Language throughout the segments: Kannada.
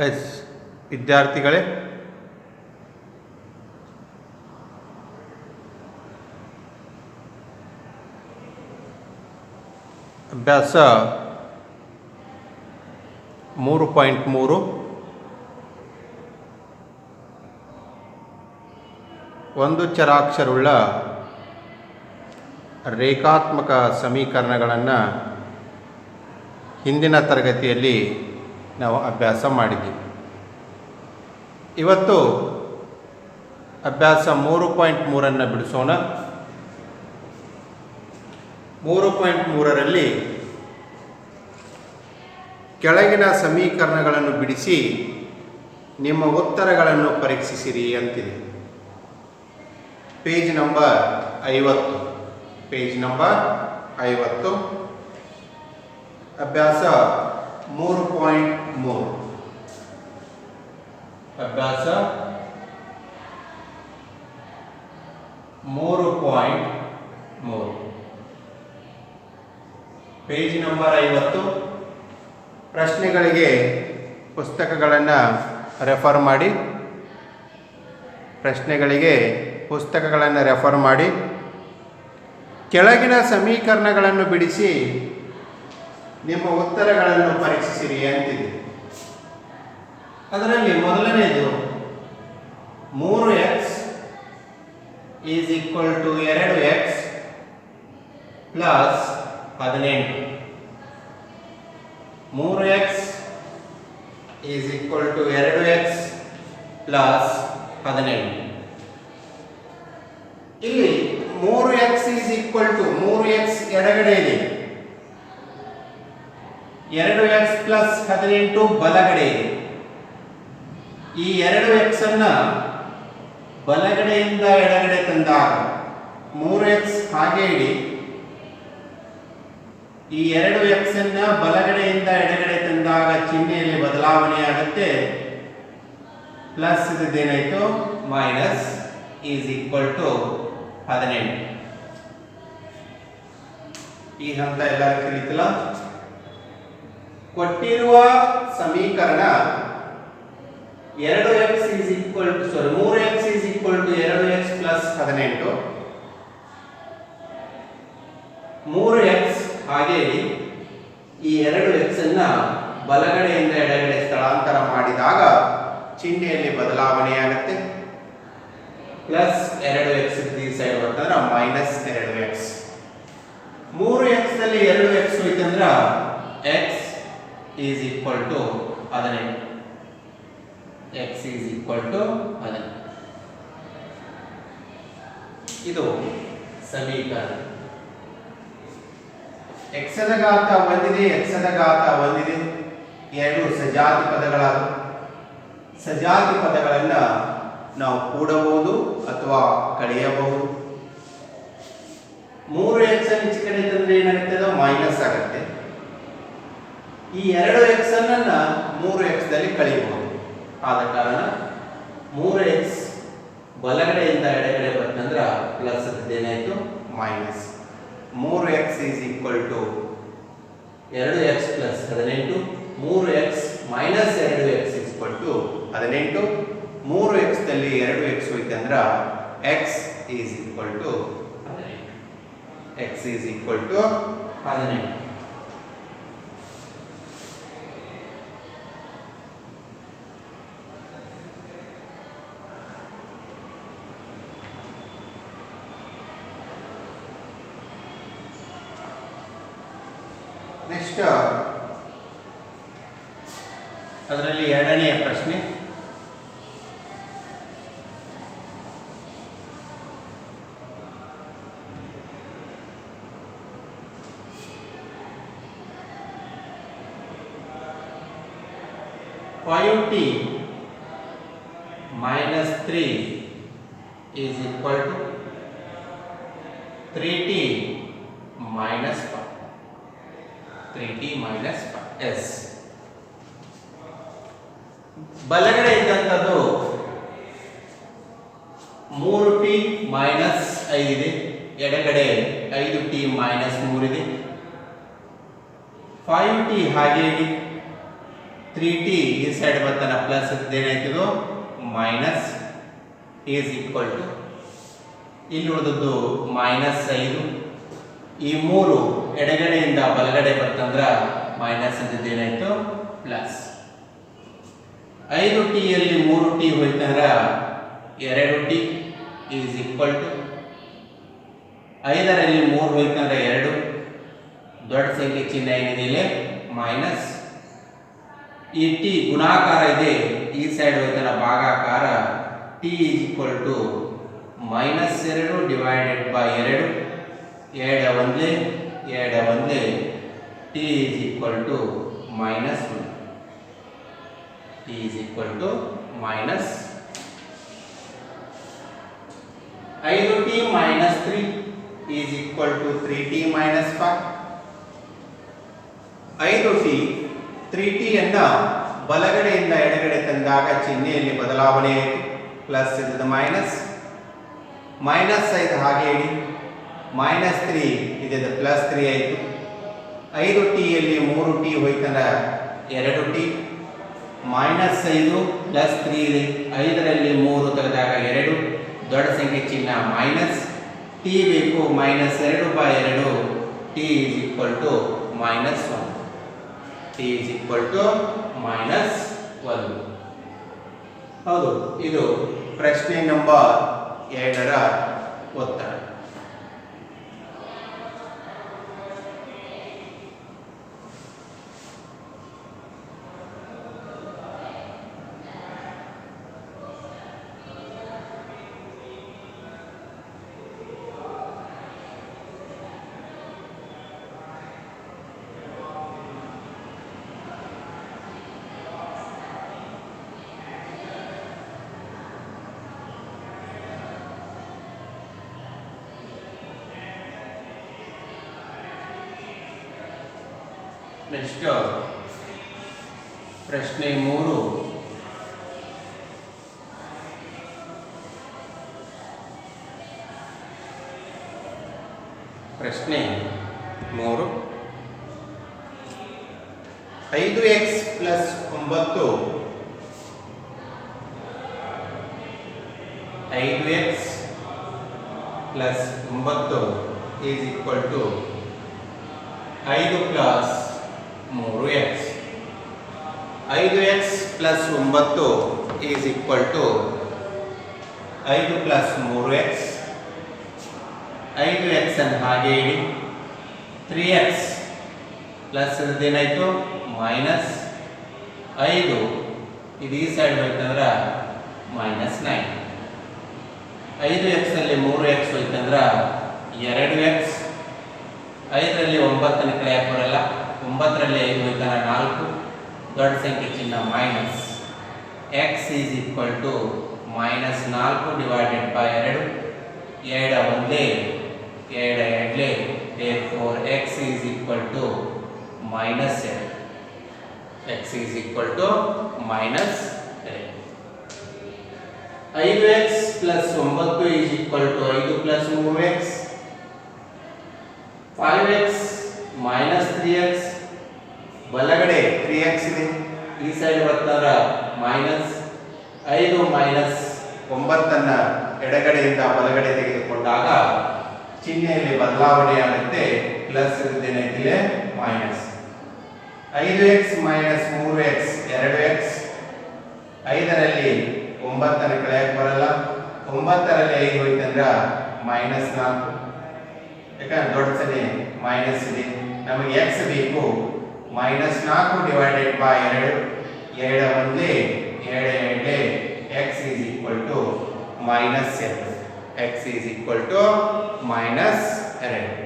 ಎಸ್ ವಿದ್ಯಾರ್ಥಿಗಳೇ, ಅಭ್ಯಾಸ 3.3 ಒಂದು ಚರಾಕ್ಷರವುಳ್ಳ ರೇಖಾತ್ಮಕ ಸಮೀಕರಣಗಳನ್ನು ಹಿಂದಿನ ತರಗತಿಯಲ್ಲಿ ನಾವು ಅಭ್ಯಾಸ ಮಾಡಿದ್ದೀವಿ. ಇವತ್ತು ಅಭ್ಯಾಸ 3.3 ಬಿಡಿಸೋಣ. 3.3ರಲ್ಲಿ ಕೆಳಗಿನ ಸಮೀಕರಣಗಳನ್ನು ಬಿಡಿಸಿ ನಿಮ್ಮ ಉತ್ತರಗಳನ್ನು ಪರೀಕ್ಷಿಸಿರಿ ಅಂತಿದೆ. ಪೇಜ್ ನಂಬರ್ 50 ಅಭ್ಯಾಸ 3.3 ಅಭ್ಯಾಸ 3.3 ಪೇಜ್ ನಂಬರ್ 50. ಪ್ರಶ್ನೆಗಳಿಗೆ ಪುಸ್ತಕಗಳನ್ನು ರೆಫರ್ ಮಾಡಿ ಕೆಳಗಿನ ಸಮೀಕರಣಗಳನ್ನು ಬಿಡಿಸಿ ನಿಮ್ಮ ಉತ್ತರಗಳನ್ನು ಪರೀಕ್ಷಿಸಿರಿ ಅಂತಿದೆ. ಅದರಲ್ಲಿ ಮೊದಲನೇದು 3x is equal to 2x plus 18. 3x is equal to 2x plus 18. ಇಲ್ಲಿ 3x is equal to 3x ಎಡಗಡೆ ಇದೆ, 2x ಪ್ಲಸ್ 18 ಬಲಗಡೆ ಇದೆ. ಈ 2x ಅನ್ನು ಬಲಗಡೆಯಿಂದ ಎಡಗಡೆ ತಂದಾಗ 3x ಹಾಗೆ ಇಡಿ. ಈ 2x ಅನ್ನು ಬಲಗಡೆಯಿಂದ ಎಡಗಡೆ ತಂದಾಗ ಚಿಹ್ನೆಯಲ್ಲಿ ಬದಲಾವಣೆ ಆಗುತ್ತೆ. ಪ್ಲಸ್ ಇದೇನಾಯಿತು ಮೈನಸ್ ಈಸ್ ಈಕ್ವಲ್ ಟು 18. ಈ ಹಂತ ಎಲ್ಲರಿಗೂ ತಿಳಿತಿಲ್ಲ. ಕೊಟ್ಟಿರುವ ಸಮೀಕರಣ 3x is equal to 2x plus 18. 3x ಹಾಗೆ ಈ 2x ಅನ್ನ ಬಲಗಡೆಯಿಂದ ಎಡಗಡೆ ಸ್ಥಳಾಂತರ ಮಾಡಿದಾಗ ಚಿಹ್ನೆಯಲ್ಲಿ ಬದಲಾವಣೆಯಾಗುತ್ತೆ. ಪ್ಲಸ್ 2x ಈ ಸೈಡ್ ಬರ್ತಂದ್ರೆ ಮೈನಸ್ 2x. 3x ನಲ್ಲಿ 2x ಹೋಯ್ತಂದ್ರೆ x is equal to 18. x is equal to 18. ಇದು ಸಮೀಕರಣ. x ದ ಘಾತ 1 ಇದೆ, x ದ ಘಾತ 1 ಇದೆ. ಎರಡು ಸಜಾತಿ ಪದಗಳಾದ ಸಜಾತಿ ಪದಗಳನ್ನು ನಾವು ಕೂಡಬಹುದು ಅಥವಾ ಕಳೆಯಬಹುದು. 3x ಅನ್ನು ಈಚೆ ಕಡೆ ತಂದ್ರೆ ಏನಾಗುತ್ತೆ, ಅದು ಮೈನಸ್ ಆಗುತ್ತೆ. ಈ 2x ಅನ್ನು 3x ದಲ್ಲಿ ಕಳೆಯಬಹುದು. ಆದ ಕಾರಣ 3x ಬಲಗಡೆಯಿಂದ ಎಡಗಡೆ ಬಂತಂದ್ರೆ ಪ್ಲಸ್ ಏನಾಯಿತು minus. 3x is equal to 2x plus 18. 3x minus 2x is equal to 18. 3x ದಲ್ಲಿ 2x ಹೋಯ್ತಂದ್ರೆ x is equal to 18. x is equal to 18. Next ಅದರಲ್ಲಿ ಎರಡನೆಯ ಪ್ರಶ್ನೆ. (5t minus 3 is equal to 3t minus 5. 3t minus 5s. ಬಲಗಡೆ ಇದ್ದಂಥದ್ದು 3t ಮೈನಸ್ 5 ಇದೆ, ಎಡಗಡೆ 5t ಮೈನಸ್ 3 ಇದೆ. 5t ಹಾಗೆ ಇದೆ, 3t ಈ ಸೈಡ್ ಬರ್ತಾನ ಪ್ಲಸ್ ಏನಾಯ್ತದು ಮೈನಸ್ ಈಸ್ ಈಕ್ವಲ್ ಟು ಇಲ್ಲಿ ಉಳಿದದ್ದು -5 ಈ 3 ಎಡಗಡೆಯಿಂದ ಬಲಗಡೆ ಬರ್ತಂದ್ರ ಮೈನಸ್ ಏನಾಯ್ತು ಪ್ಲಸ್ 5t ಯಲ್ಲಿ 3t ಹೋಯ್ತಂದ್ರ 2t ಈಸ್ ಈಕ್ವಲ್ ಟು 5ರಲ್ಲಿ 3 ಹೋಯ್ತಂದ್ರ 2 ದೊಡ್ಡ ಸಂಖ್ಯೆ ಚಿಹ್ನೆ ಏನಿದೆ ಇಲ್ಲಿ ಮೈನಸ್ ಈ ಟಿ ಗುಣಾಕಾರ ಇದೆ ಈ ಸೈಡ್ ಹೋಯ್ತಲ್ಲ ಭಾಗಾಕಾರ T is equal to -2 divided by 2 2 ಒಂದೇ T is equal to -1 T is equal to minus 5t minus 3 is equal to 3t minus 5 5t 3t ಅನ್ನ ಬಲಗಡೆಯಿಂದ ಎಡಗಡೆ ತಂದಾಗ ಚಿಹ್ನೆಯಲ್ಲಿ ಬದಲಾವಣೆ ಆಯಿತು ಪ್ಲಸ್ ಇದ್ದದ್ದು ಮೈನಸ್ 5 ಹಾಗೆ ಇಡಿ -3 ಇದ್ದದ್ದು +3 ಆಯಿತು 5t ಯಲ್ಲಿ 3t ಹೋಯ್ತಂದ್ರೆ 2t -5 +3 ಇದೆ 5ರಲ್ಲಿ 3 ತೆಗೆದಾಗ 2 ದೊಡ್ಡ ಸಂಖ್ಯೆ ಚಿಹ್ನೆ ಮೈನಸ್ ಟಿ ಬೇಕು -2/2 T is equal to -1 T is equal to -1 ಹೌದು ಇದು ಪ್ರಶ್ನೆ ನಂಬರ್ 2ರ ಉತ್ತರ ನೆಕ್ಸ್ಟ್ ಪ್ರಶ್ನೆ 3 ಪ್ರಶ್ನೆ 3 5x + 9 5x + 9 is equal to 5 plus 3x 5x plus 9 is equal to 5 plus 3x 5x ಅನ್ನು ಹಾಗೆ ಇಡಿ 3x ಪ್ಲಸ್ ಏನಾಯಿತು -5 ಇದು ಈ ಸೈಡ್ ಹೋಯ್ತಂದ್ರೆ -9 5x ಅಲ್ಲಿ 3x ಹೋಯ್ತಂದ್ರೆ 2x 5ರಲ್ಲಿ 9 ಕಳೆಯಕ್ಕೆ ಬರಲ್ಲ 9ರಲ್ಲಿ 5 ಹೋಯ್ತಾನ 4 ದೊಡ್ಡ ಸಂಖ್ಯೆ ಚಿಹ್ನ minus x is equal to -4 divided by 2 2 ಒಂದೇ 2 ಎರಡಲೇ therefore x is equal to -7 x is equal to -7 5x plus 9 is equal to 5 plus 3x 5x minus 3x ಬಲಗಡೆ 3x ಇದೆ ಈ ಸೈಡ್ ಬರ್ತಾರ ಮೈನಸ್ 5 ಮೈನಸ್ 9 ಅನ್ನ ಎಡಗಡೆಯಿಂದ ಬಲಗಡೆ ತೆಗೆದುಕೊಂಡಾಗ ಚಿಹ್ನೆಯಲ್ಲಿ ಬದಲಾವಣೆ ಆಗುತ್ತೆ ಪ್ಲಸ್ ಇದೇನೈತಿಲೆ minus 5x minus 3x 2x 5ರಲ್ಲಿ 9 ಅನ್ನು ಕಳೆಯಕ್ಕೆ ಬರಲ್ಲ 9ರಲ್ಲಿ 5 ಹೋಯ್ತಂದ್ರ -4 ಯಾಕಂದ್ರೆ ದೊಡ್ಡ ಸರಿ ಮೈನಸ್ ಇದೆ ನಮಗೆ x ಬೇಕು -4 ಡಿವೈಡೆಡ್ ಬೈ 2 2 ಒಂದೇ 2 ಎರಡೇ x is equal to -7 x is equal to -2 5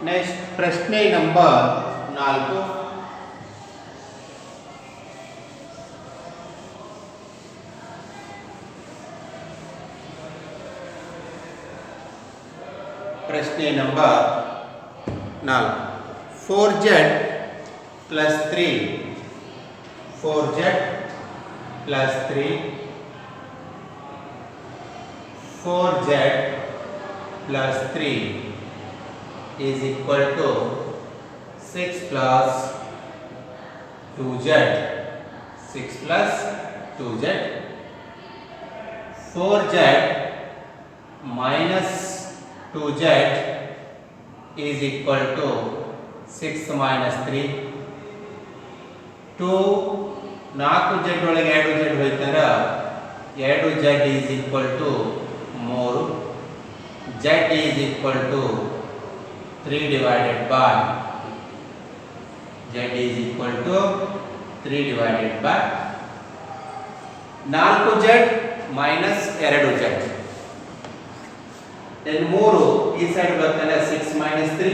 next ಪ್ರಶ್ನೆ ನಂಬರ್ 4. ಪ್ರಶ್ನೆ number 4. 4z plus 3 4z plus 3 4z plus 3 is equal to 6 plus 2z 6 plus 2z 4z minus 2z is equal to 6 minus 3 2 4z ಒಳಗೆ 2z ಹೋಯ್ತಾರ 2z is equal to 3 z is equal to 3 divided by z is equal to 3 divided by 4z minus 2z then 3 ಈ ಸೈಡ್ ಬರ್ತದೆ 6 minus 3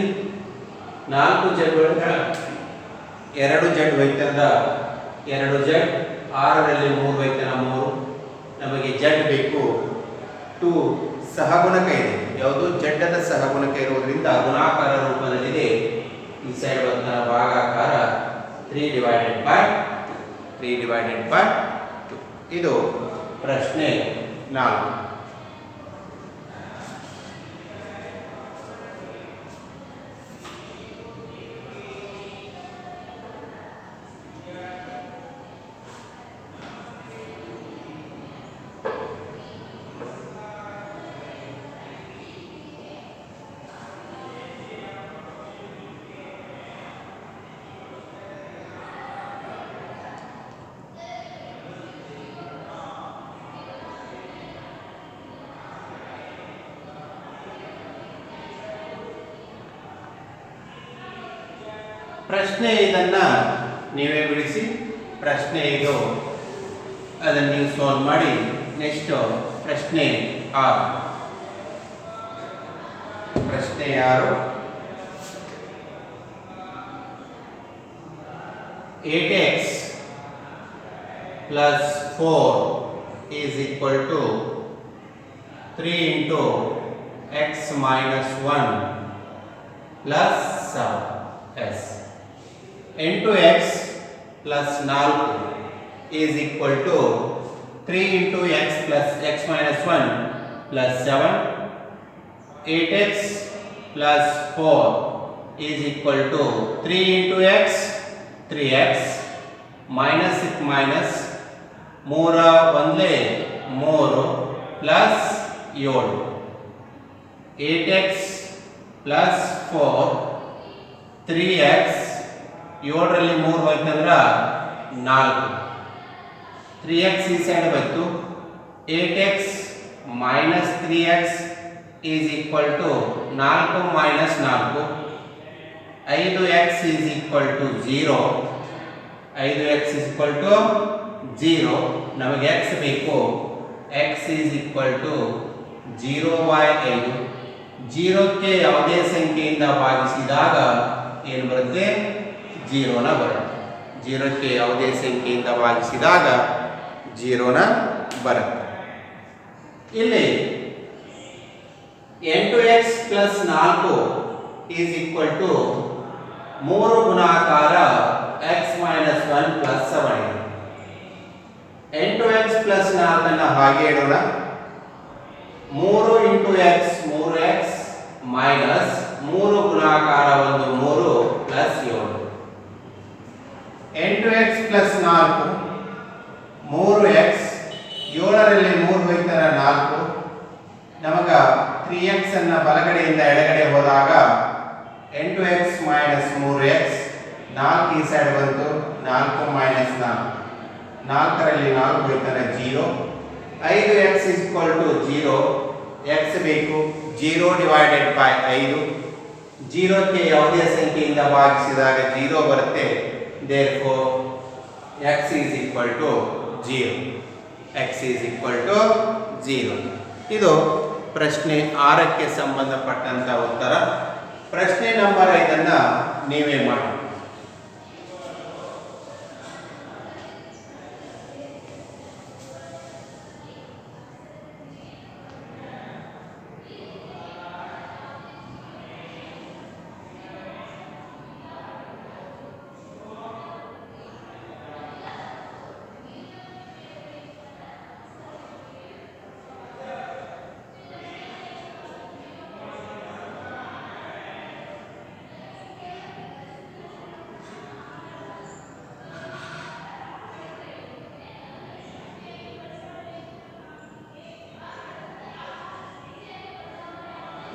4z ಒಳಗೆ 2z ಹೋಯ್ತಂದ 2z 6 ರಲ್ಲಿ 3 ಹೋಯ್ತನ 3 ನಮಗೆ z ಬೇಕು 2 ಸಹಗುಣಕ ಇದೆ ಯಾವುದು z ದ ಸಹಗುಣಕ ಇರುವುದರಿಂದ ಗುಣಾಕಾರ ರೂಪದಲ್ಲಿದೆ ಈ ಸೈಡ್ ಬರ್ತನ ಭಾಗಾಕಾರ 3 divided by 2 ಇದು ಪ್ರಶ್ನೆ 4. ಪ್ರಶ್ನೆ ಇದನ್ನ ನೀವೇ ಬಿಡಿಸಿ ಪ್ರಶ್ನೆ ಇದು ಅದನ್ನು ನೀವು ಸಾಲ್ವ್ ಮಾಡಿ. ನೆಕ್ಸ್ಟ್ ಪ್ರಶ್ನೆ 6. ಪ್ರಶ್ನೆ 6 8x plus 4 is equal to 3 into x minus 1 plus 7s into x plus 4 is equal to 3 into x plus x minus 1 plus 7. 8x plus 4 is equal to 3 into x 3x minus it minus 3 1 3 plus 7. 8x plus 4 3x 7 ರಲ್ಲಿ 3 ಹೋಯ್ತಂದ್ರ 4 3x ಈ ಸೈಡ್ ಬಂತು 8x minus 3x is equal to 4 minus 4 5x is equal to 0 5x is equal to 0 ನಮಗೆ x ಬೇಕು x is equal to 0/5 0 ಕ್ಕೆ ಯಾವುದೇ ಸಂಖ್ಯೆಯಿಂದ ಭಾಗಿಸಿದಾಗ ಏನು ಬರುತ್ತೆ 0 ನ ಬರುತ್ತೆ 0 ಕ್ಕೆ ಯಾವುದೇ ಸಂಖ್ಯೆಯಿಂದ ಭಾಗಿಸಿದಾಗ 0 ನ ಬರುತ್ತೆ. ಇಲ್ಲಿ 8x plus 4 is equal to 3 ಗುಣಾಕಾರ x minus 1 plus 7 ಇದೆ. 8x plus 4 ಅನ್ನು ಹಾಗೆ ಇಡೋಣ 3 into x 3x minus 3 ಗುಣಾಕಾರ 1 3 plus 7 8x plus 4 3x 7 ರಲ್ಲಿ 3 ಹೋಯ್ತಾರ 4 ನಮಗ 3x ಅನ್ನ ಬಲಗಡೆಯಿಂದ ಎಡಗಡೆ ಹೋದಾಗ 8x minus 3x 4 ಈ ಸೈಡ್ ಬಂತು 4 minus 4 4 ರಲ್ಲಿ 4 ಹೋಯ್ತಾರ 0 5x is equal to 0 x ಬೇಕು 0 divided by 5 0 ಕ್ಕೆ ಯಾವುದೇ ಸಂಖ್ಯೆಯಿಂದ ಭಾಗಿಸಿದಾಗ 0 ಬರುತ್ತೆ therefore x is equal to 0 x is equal to 0 ಇದು ಪ್ರಶ್ನೆ 6ಕ್ಕೆ ಸಂಬಂಧಪಟ್ಟಂತ ಉತ್ತರ. ಪ್ರಶ್ನೆ ನಂಬರ್ 5 ನೀವೇ ಮಾಡಿ.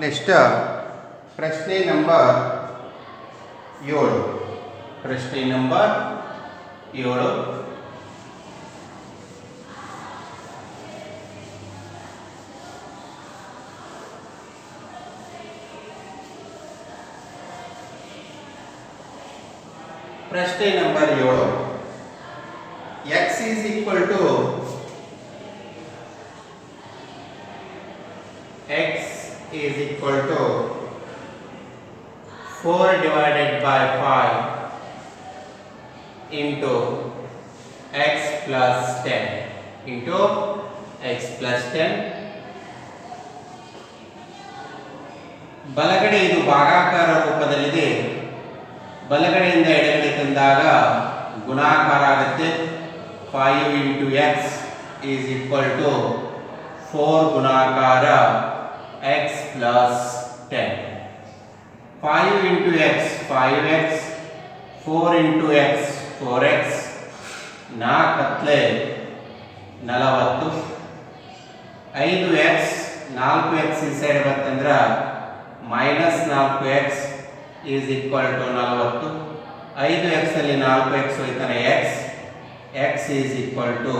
ನೆಕ್ಸ್ಟ್ ಪ್ರಶ್ನೆ ನಂಬರ್ 7. ಪ್ರಶ್ನೆ ನಂಬರ್ 7. ಪ್ರಶ್ನೆ number 7. x is equal to x is equal to 4 divided by 5 into x plus 10 into x plus 10. ಬಲಗಡೆ ಇದು ಭಾಗಾಕಾರ ರೂಪದಲ್ಲಿದೆ. ಬಲಗಡೆಯಿಂದ ಎಡಗಡೆ ತಂದಾಗ ಗುಣಾಕಾರ ಆಗುತ್ತೆ. 5 into x is equal to 4 ಗುಣಾಕಾರ x plus 10. 5 into x 5x, 4 into x 4x, 4 ಹತ್ತಲೆ 40. 5x 4x ಈ side ಬರ್ತಂದ್ರ -4x is equal to 40. 5x ಅಲ್ಲಿ 4x ಹೋಯ್ತಾನೆ x is equal to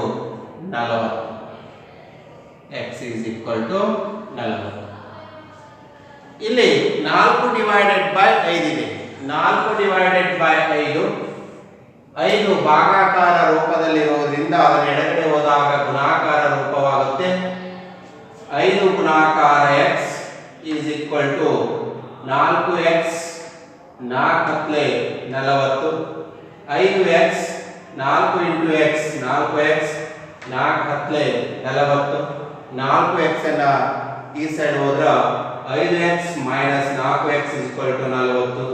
40. x is equal to 40. ಇಲ್ಲಿ 4 ಡಿವೈಡೆಡ್ ಬೈ 5 ಇದೆ. 4 ಡಿವೈಡೆಡ್ ಬೈ 5 ಭಾಗಾಕಾರ ರೂಪದಲ್ಲಿರುವುದರಿಂದ ಅದರ ಎಡಗಡೆ ಹೋದಾಗ ಗುಣಾಕಾರ ರೂಪವಾಗುತ್ತೆ. 5 ಗುಣಾಕಾರ x is equal to 4x, 4 ಹತ್ತಲೆ 40. 5x 4 into x 4x, 4 ಹತ್ತಲೆ 40. 4x ಅನ್ನ ಈ ಸೈಡ್ ಹೋದ್ರ 5x minus 4x is equal to 40.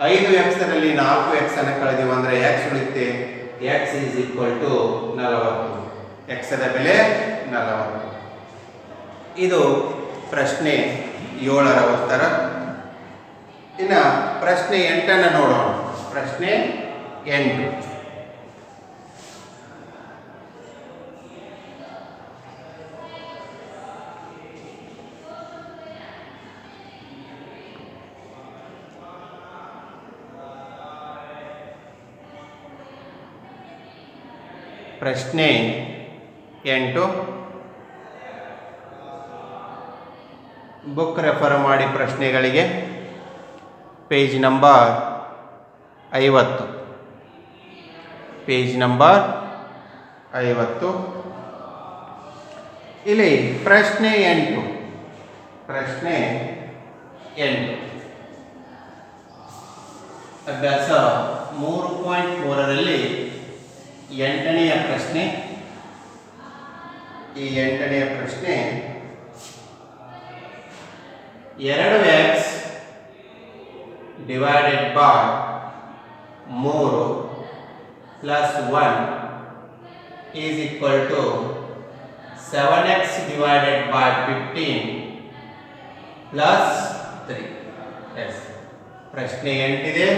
5x ರಲ್ಲಿ 4x ಅನ್ನು ಕಳೆದಿವಿ ಅಂದ್ರೆ x ಉಳಿಯುತ್ತೆ. x is equal to 40. x the ಬೆಲೆ 40. ಇದು ಪ್ರಶ್ನೆ 7ರ ಉತ್ತರ. ಇನ್ನ ಪ್ರಶ್ನೆ 8 ನೋಡೋಣ. ಪ್ರಶ್ನೆ 8. ಪ್ರಶ್ನೆ 8. ಬುಕ್ ರೆಫರ್ ಮಾಡಿ ಪ್ರಶ್ನೆಗಳಿಗೆ. Page number 50. Page number 50. ಇಲ್ಲಿ ಪ್ರಶ್ನೆ 8. ಪ್ರಶ್ನೆ 8 ಅಭ್ಯಾಸ 3.3ರಲ್ಲಿ 8ನೆಯ ಪ್ರಶ್ನೆ. ಈ 8ನೆಯ ಪ್ರಶ್ನೆ 2x divided by 3 plus 1 is equal to 7x divided by 15 plus 3. yes. ಪ್ರಶ್ನೆ 8 ಇದೆ.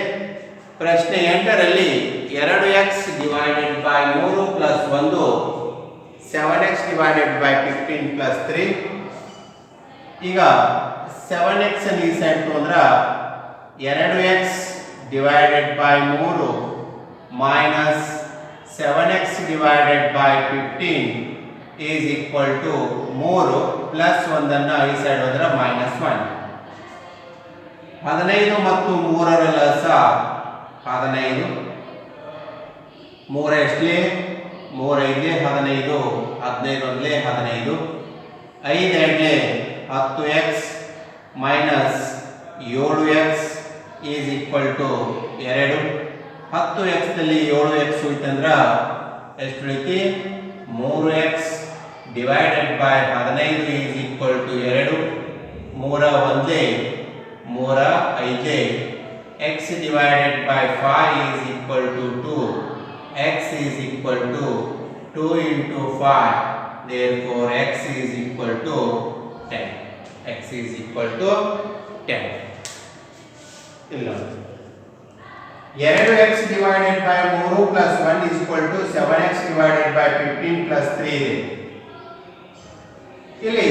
ಪ್ರಶ್ನೆ 8ರಲ್ಲಿ 2x divided by 3 plus 1 7x divided by 15 plus 3. ಈಗ 7x ಅನ್ನು ಈ ಸೈಡ್ ತಗೊಂಡ್ರ 2x divided by 3 minus 7x divided by 15 is equal to 3 plus 1 ಅನ್ನು ಈ ಸೈಡ್ ಹೋದ್ರೆ -1. 15 ಮತ್ತು 3ರ ಲಸ 15. 3 ಎಷ್ಟಲೇ 3 5 15, 15 ಒಂದಲೇ 15, 5 2 10x minus 7x is equal to 2. 10x ದಲ್ಲಿ 7x ಹೋಯ್ತಂದ್ರೆ ಎಷ್ಟು ಉಳಿತಿ? 3x divided by 15 is equal to 2. 3 1 3 5 x divided by 5 is equal to 2. X is equal to 2 into 5. Therefore, x is equal to 10. X is equal to 10. 2x divided by 3 plus 1 is equal to 7x divided by 15 plus 3 ಇದೆ. ಇಲ್ಲಿ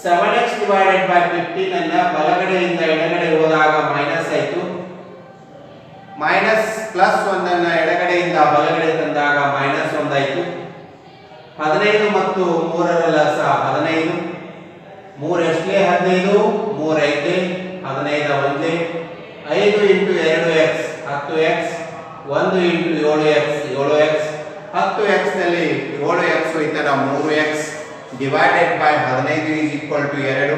7x divided by 15 ಅನ್ನ ಬಲಗಡೆಯಿಂದ ಎಡಗಡೆ ಹೋದಾಗ ಮೈನಸ್ ಆಯಿತು. ಮೈನಸ್ ಪ್ಲಸ್ 1 ಅನ್ನ ಎಡಗಡೆಯಿಂದ ಬಲಗಡೆ ತಂದಾಗ ಮೈನಸ್ 1 ಆಯಿತು. 15 ಮತ್ತು 3 ರ ಲಸ 15. 3 ಎಷ್ಟೇ 15 3 5 15 1 5 into 2x 10x 1 into 7x 7x 10x ನಲ್ಲಿ 7x ಹೋಯ್ತಾನ 3x divided by 15 is equal to 2.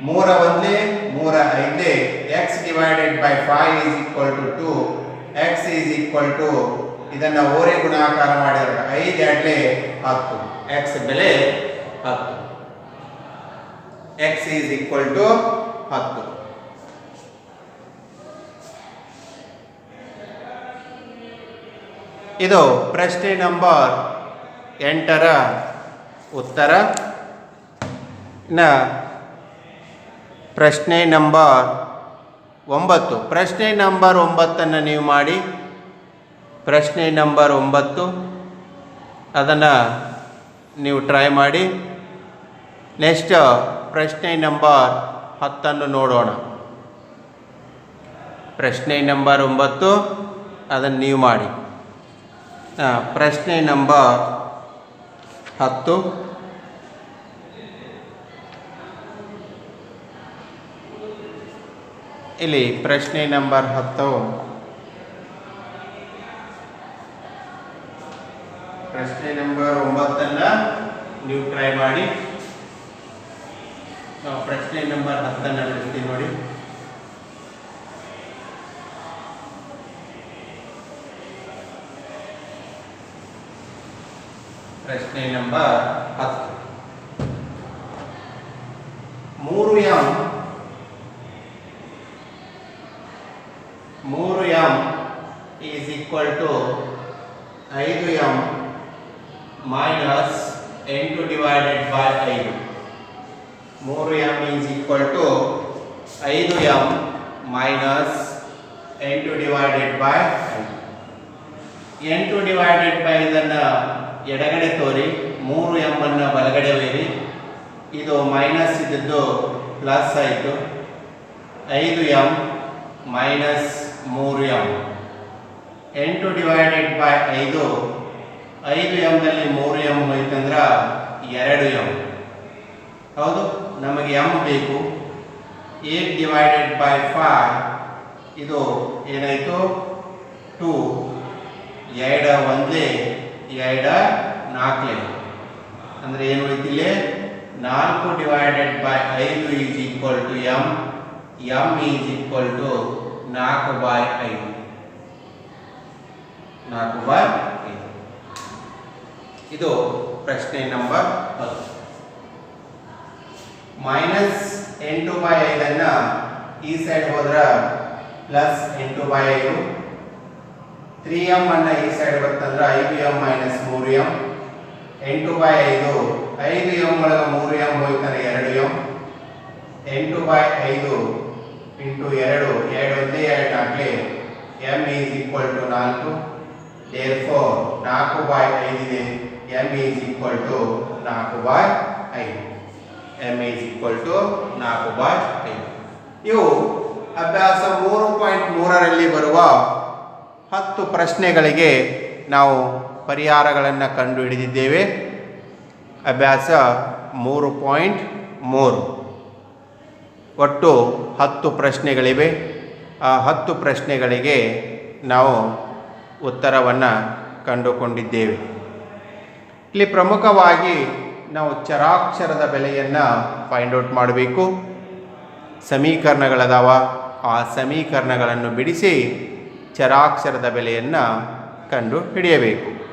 3 1 3 5 x divided by 5 is equal to 2. x is equal to ಇದನ್ನ ಓರೆ ಗುಣಾಕಾರ ಮಾಡಿದ್ರೆ 5 2 10 x ಬೆಲೆ 10. x is equal to 10. ಇದು ಪ್ರಶ್ನೆ ನಂಬರ್ 8ರ ಉತ್ತರ. ಪ್ರಶ್ನೆ ನಂಬರ್ 9. ಪ್ರಶ್ನೆ ನಂಬರ್ 9 ನೀವು ಮಾಡಿ. ಪ್ರಶ್ನೆ ನಂಬರ್ 9 ಅದನ್ನು ನೀವು ಟ್ರೈ ಮಾಡಿ. ನೆಕ್ಸ್ಟ್ ಪ್ರಶ್ನೆ ನಂಬರ್ 10 ನೋಡೋಣ. ಪ್ರಶ್ನೆ ನಂಬರ್ 9 ಅದನ್ನು ನೀವು ಮಾಡಿ. ಪ್ರಶ್ನೆ ನಂಬರ್ 10 ಇಲ್ಲಿ ಪ್ರಶ್ನೆ ನಂಬರ್ 10 ಪ್ರಶ್ನೆ ನಂಬರ್ 9 ನೀವು ಟ್ರೈ ಮಾಡಿ. ಪ್ರಶ್ನೆ ನಂಬರ್ 10 ಬಿಡಿಸ್ತೀನಿ ನೋಡಿ. ಪ್ರಶ್ನೆ number 10. 3m is equal to 5m minus 8 divided by 5. 3m is equal to 5m minus 8 divided by 5. 8 divided by ಇದನ್ನು ಎಡಗಡೆ ತೋರಿ, 3m ಅನ್ನು ಬಲಗಡೆ ಒಯ್ಯಿರಿ. ಇದು ಮೈನಸ್ ಇದ್ದದ್ದು ಪ್ಲಸ್ ಆಯಿತು. 5m minus 3m. 8 divided by 5 5mದಲ್ಲಿ 3m ಹೋಯ್ತಂದ್ರೆ 2m. ಹೌದು, ನಮಗೆ m ಬೇಕು. 8 ಡಿವೈಡೆಡ್ ಬೈ 5 ಇದು ಏನಾಯಿತು 2. 2 1 2 4 ಅಂದರೆ ಏನು ಉಳಿತಿಲ್ಲಿ 4 divided by 5 is equal to m. m is equal to 4 by 5. 4 by 5. ಇದು ಪ್ರಶ್ನೆ ನಂಬರ್ 10. ಮೈನಸ್ 8 ಬೈ 5 ಈ ಸೈಡ್ ಹೋದ್ರೆ ಪ್ಲಸ್ 8 ಬೈ 5. 3m ಅನ್ನ ಈ side ಬರ್ತಂದ್ರೆ 5m minus 3m. 8 by 5 5m ಒಳಗೆ 3m ಹೋಯ್ತಾನೆ 2m. 8 by 5 into 2 2 1 2 4 m is equal to 4. therefore 4 by 5 ಇದೆ. m is equal to 4 by 5. m is equal to 4 by 5. ಇವು ಅಭ್ಯಾಸ 3.3ರಲ್ಲಿ ಬರುವ 10 ಪ್ರಶ್ನೆಗಳಿಗೆ ನಾವು ಪರಿಹಾರಗಳನ್ನು ಕಂಡುಹಿಡಿದಿದ್ದೇವೆ. ಅಭ್ಯಾಸ 3.3 ಒಟ್ಟು 10 ಪ್ರಶ್ನೆಗಳಿವೆ. ಆ 10 ಪ್ರಶ್ನೆಗಳಿಗೆ ನಾವು ಉತ್ತರವನ್ನು ಕಂಡುಕೊಂಡಿದ್ದೇವೆ. ಇಲ್ಲಿ ಪ್ರಮುಖವಾಗಿ ನಾವು ಚರಾಕ್ಷರದ ಬೆಲೆಯನ್ನು ಫೈಂಡ್ ಔಟ್ ಮಾಡಬೇಕು. ಸಮೀಕರಣಗಳದಾವ. ಆ ಸಮೀಕರಣಗಳನ್ನು ಬಿಡಿಸಿ ಚರಾಕ್ಷರದ ಬೆಲೆಯನ್ನು ಕಂಡು ಹಿಡಿಯಬೇಕು.